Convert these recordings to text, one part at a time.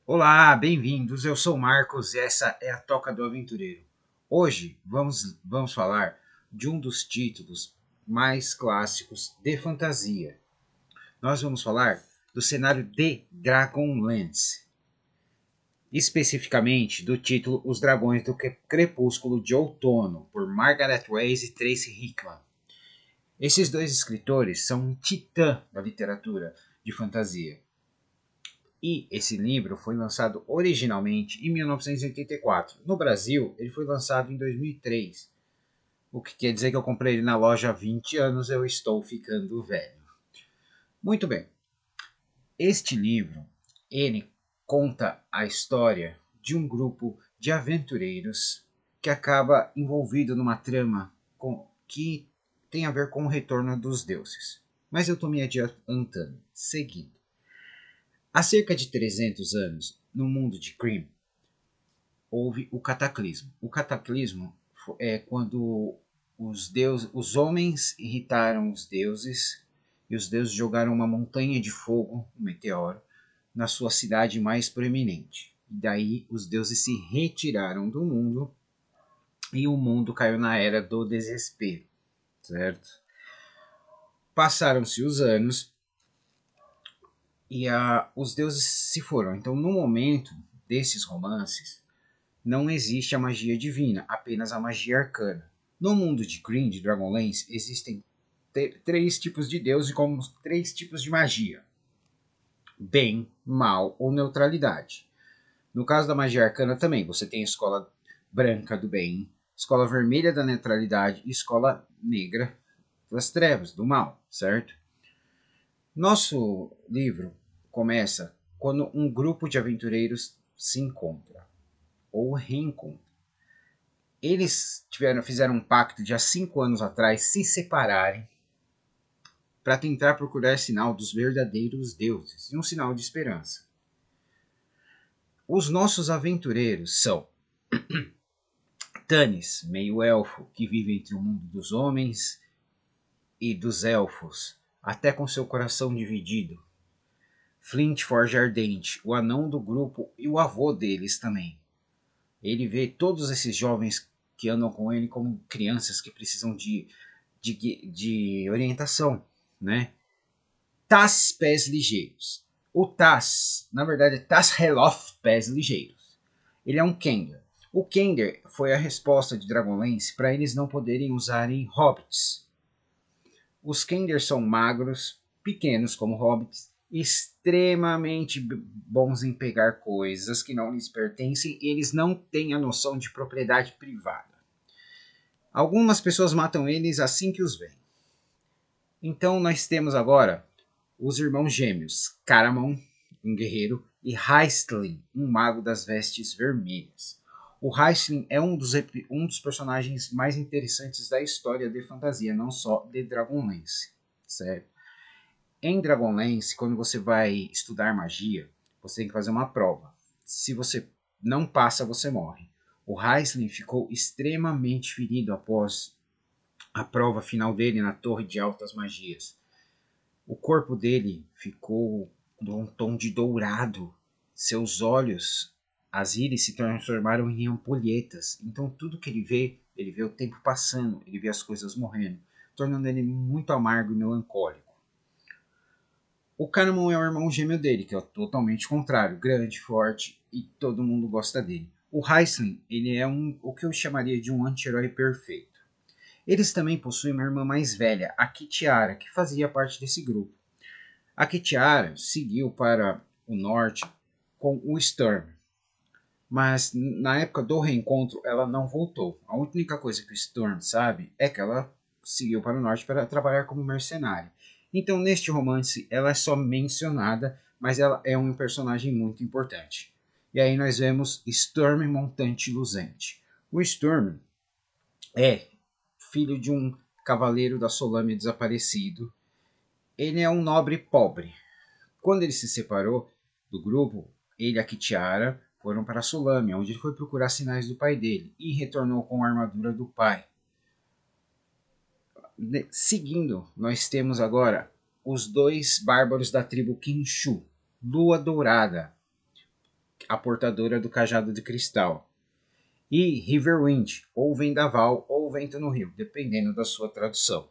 Olá, bem-vindos. Eu sou o Marcos e essa é a Toca do Aventureiro. Hoje vamos falar de um dos títulos mais clássicos de fantasia. Nós vamos falar do cenário de Dragonlance, especificamente do título Os Dragões do Crepúsculo de Outono, por Margaret Weis e Tracy Hickman. Esses dois escritores são um titã da literatura de fantasia. E esse livro foi lançado originalmente em 1984. No Brasil, ele foi lançado em 2003. O que quer dizer que eu comprei ele na loja há 20 anos, eu estou ficando velho. Muito bem. Este livro, ele conta a história de um grupo de aventureiros que acaba envolvido numa trama que tem a ver com o retorno dos deuses. Mas eu estou me adiantando. Seguindo. Há cerca de 300 anos, no mundo de Grimm, houve o cataclismo. O cataclismo é quando os homens irritaram os deuses e os deuses jogaram uma montanha de fogo, um meteoro, na sua cidade mais proeminente. E daí os deuses se retiraram do mundo e o mundo caiu na era do desespero, certo? Passaram-se os anos e os deuses se foram. Então, no momento desses romances, não existe a magia divina, apenas a magia arcana. No mundo de Grimm, de Dragonlance, existem três tipos de deus e como três tipos de magia: bem, mal ou neutralidade. No caso da magia arcana também, você tem a escola branca do bem, escola vermelha da neutralidade e escola negra das trevas, do mal, certo? Nosso livro começa quando um grupo de aventureiros se encontra ou reencontra. Eles fizeram um pacto de há 5 anos atrás se separarem para tentar procurar sinal dos verdadeiros deuses e um sinal de esperança. Os nossos aventureiros são Tanis, meio-elfo, que vive entre o mundo dos homens e dos elfos, até com seu coração dividido. Flint Forge Ardente, o anão do grupo e o avô deles também. Ele vê todos esses jovens que andam com ele como crianças que precisam de orientação, né? Tas Pés Ligeiros. O Tas, na verdade, é Tas Heloth Pés Ligeiros. Ele é um Kender. O Kender foi a resposta de Dragonlance para eles não poderem usarem hobbits. Os Kender são magros, pequenos como hobbits, extremamente bons em pegar coisas que não lhes pertencem. Eles não têm a noção de propriedade privada. Algumas pessoas matam eles assim que os veem. Então nós temos agora os irmãos gêmeos, Caramon, um guerreiro, e Raistlin, um mago das vestes vermelhas. O Raistlin é um dos personagens mais interessantes da história de fantasia, não só de Dragonlance, certo? Em Dragonlance, quando você vai estudar magia, você tem que fazer uma prova. Se você não passa, você morre. O Raistlin ficou extremamente ferido após a prova final dele na Torre de Altas Magias. O corpo dele ficou de um tom de dourado. Seus olhos, as íris se transformaram em ampolhetas. Então tudo que ele vê o tempo passando, ele vê as coisas morrendo, tornando ele muito amargo e melancólico. O Caramon é o irmão gêmeo dele, que é totalmente contrário, grande, forte e todo mundo gosta dele. O Raistlin, ele é o que eu chamaria de um anti-herói perfeito. Eles também possuem uma irmã mais velha, a Kitiara, que fazia parte desse grupo. A Kitiara seguiu para o norte com o Sturm, mas na época do reencontro ela não voltou. A única coisa que o Sturm sabe é que ela seguiu para o norte para trabalhar como mercenária. Então neste romance ela é só mencionada, mas ela é um personagem muito importante. E aí nós vemos Sturm Montante Luzente. O Sturm é filho de um cavaleiro da Solâmia desaparecido. Ele é um nobre pobre. Quando ele se separou do grupo, ele e a Kitiara foram para a Solâmia, onde ele foi procurar sinais do pai dele e retornou com a armadura do pai. Seguindo, nós temos agora os dois bárbaros da tribo Kinshu, Lua Dourada. a portadora do cajado de cristal. E Riverwind, ou Vendaval, ou Vento no Rio, dependendo da sua tradução.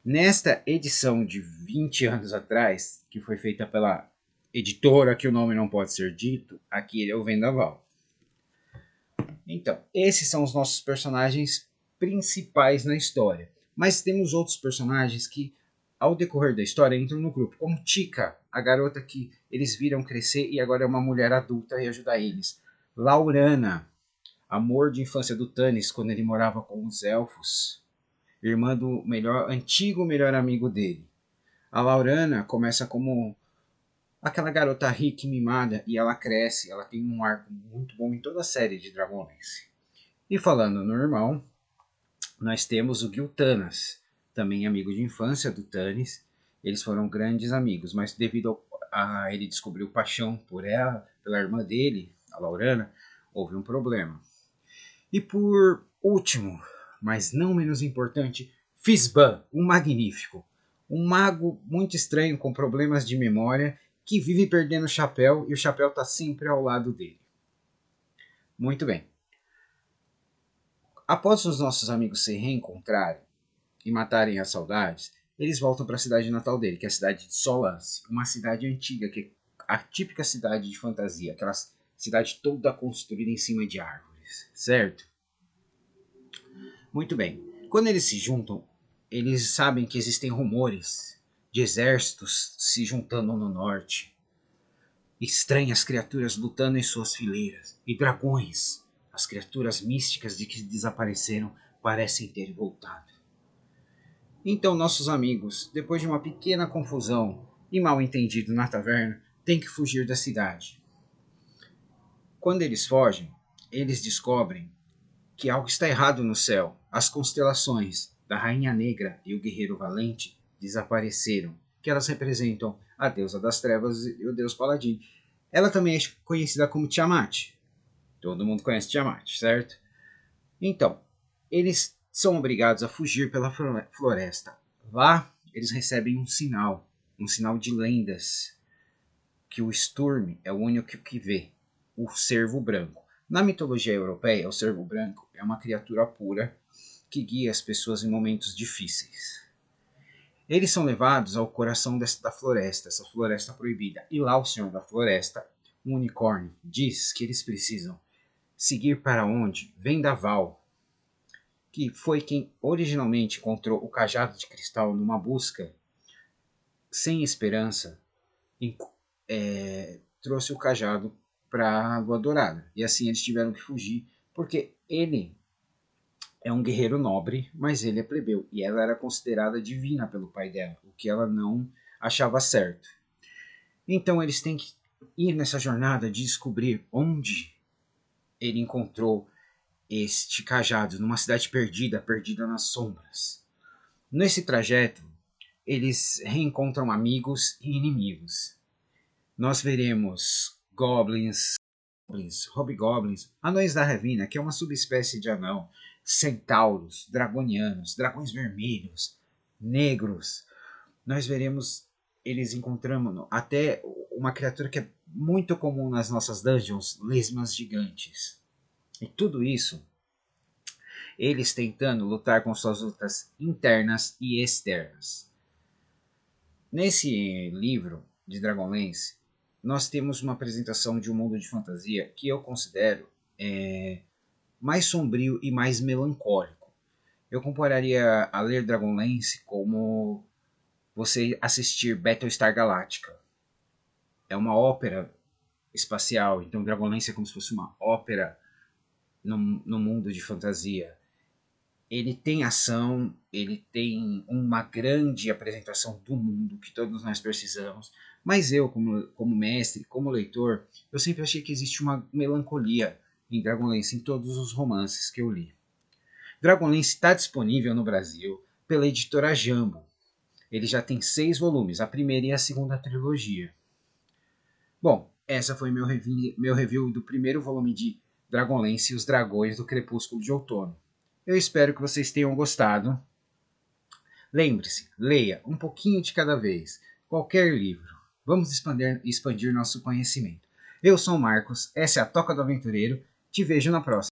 Nesta edição de 20 anos atrás, que foi feita pela editora, que o nome não pode ser dito, aqui ele é o Vendaval. Então, esses são os nossos personagens principais na história. Mas temos outros personagens que, ao decorrer da história, entram no grupo, como Tika, a garota que eles viram crescer e agora é uma mulher adulta e ajuda eles. Laurana, amor de infância do Tannis quando ele morava com os elfos, irmã do antigo melhor amigo dele. A Laurana começa como aquela garota rica e mimada e ela cresce, ela tem um arco muito bom em toda a série de Dragonlance. E falando no irmão, nós temos o Giltanas, também amigo de infância do Tannis. Eles foram grandes amigos, mas devido a ele descobriu paixão por ela, pela irmã dele, a Laurana, houve um problema. E por último, mas não menos importante, Fisban, o Magnífico. Um mago muito estranho com problemas de memória que vive perdendo o chapéu e o chapéu está sempre ao lado dele. Muito bem. Após os nossos amigos se reencontrarem e matarem as saudades, eles voltam para a cidade natal dele, que é a cidade de Solance, uma cidade antiga, que é a típica cidade de fantasia, aquela cidade toda construída em cima de árvores, certo? Muito bem. Quando eles se juntam, eles sabem que existem rumores de exércitos se juntando no norte, estranhas criaturas lutando em suas fileiras, e dragões, as criaturas místicas de que desapareceram, parecem ter voltado. Então nossos amigos, depois de uma pequena confusão e mal entendido na taverna, têm que fugir da cidade. Quando eles fogem, eles descobrem que algo está errado no céu. As constelações da Rainha Negra e o Guerreiro Valente desapareceram, que elas representam a deusa das trevas e o deus Paladino. Ela também é conhecida como Tiamat. Todo mundo conhece Tiamat, certo? Então, eles são obrigados a fugir pela floresta. Lá, eles recebem um sinal de lendas, que o Sturm é o único que vê, o Cervo Branco. Na mitologia europeia, o Cervo Branco é uma criatura pura que guia as pessoas em momentos difíceis. Eles são levados ao coração da floresta, essa floresta proibida. E lá o Senhor da Floresta, um unicórnio, diz que eles precisam seguir para onde Vendaval, que foi quem originalmente encontrou o cajado de cristal numa busca sem esperança, trouxe o cajado para a Lua Dourada. E assim eles tiveram que fugir, porque ele é um guerreiro nobre, mas ele é plebeu. E ela era considerada divina pelo pai dela, o que ela não achava certo. Então eles têm que ir nessa jornada de descobrir onde ele encontrou este cajado, numa cidade perdida, perdida nas sombras. Nesse trajeto, eles reencontram amigos e inimigos. Nós veremos goblins, hobgoblins, anões da Ravina, que é uma subespécie de anão, centauros, dragonianos, dragões vermelhos, negros. Nós veremos eles encontrando até uma criatura que é muito comum nas nossas dungeons, lesmas gigantes. E tudo isso, eles tentando lutar com suas lutas internas e externas. Nesse livro de Dragonlance, nós temos uma apresentação de um mundo de fantasia que eu considero mais sombrio e mais melancólico. Eu compararia a ler Dragonlance como você assistir Battlestar Galactica. É uma ópera espacial, então Dragonlance é como se fosse uma ópera no mundo de fantasia. Ele tem ação, ele tem uma grande apresentação do mundo que todos nós precisamos, mas eu, como mestre, como leitor, eu sempre achei que existe uma melancolia em Dragonlance em todos os romances que eu li. Dragonlance está disponível no Brasil pela editora Jambo. Ele já tem 6 volumes, a primeira e a segunda trilogia. Bom, essa foi meu review do primeiro volume de Dragonlance e os Dragões do Crepúsculo de Outono. Eu espero que vocês tenham gostado. Lembre-se, leia um pouquinho de cada vez, qualquer livro. Vamos expandir nosso conhecimento. Eu sou o Marcos, essa é a Toca do Aventureiro. Te vejo na próxima.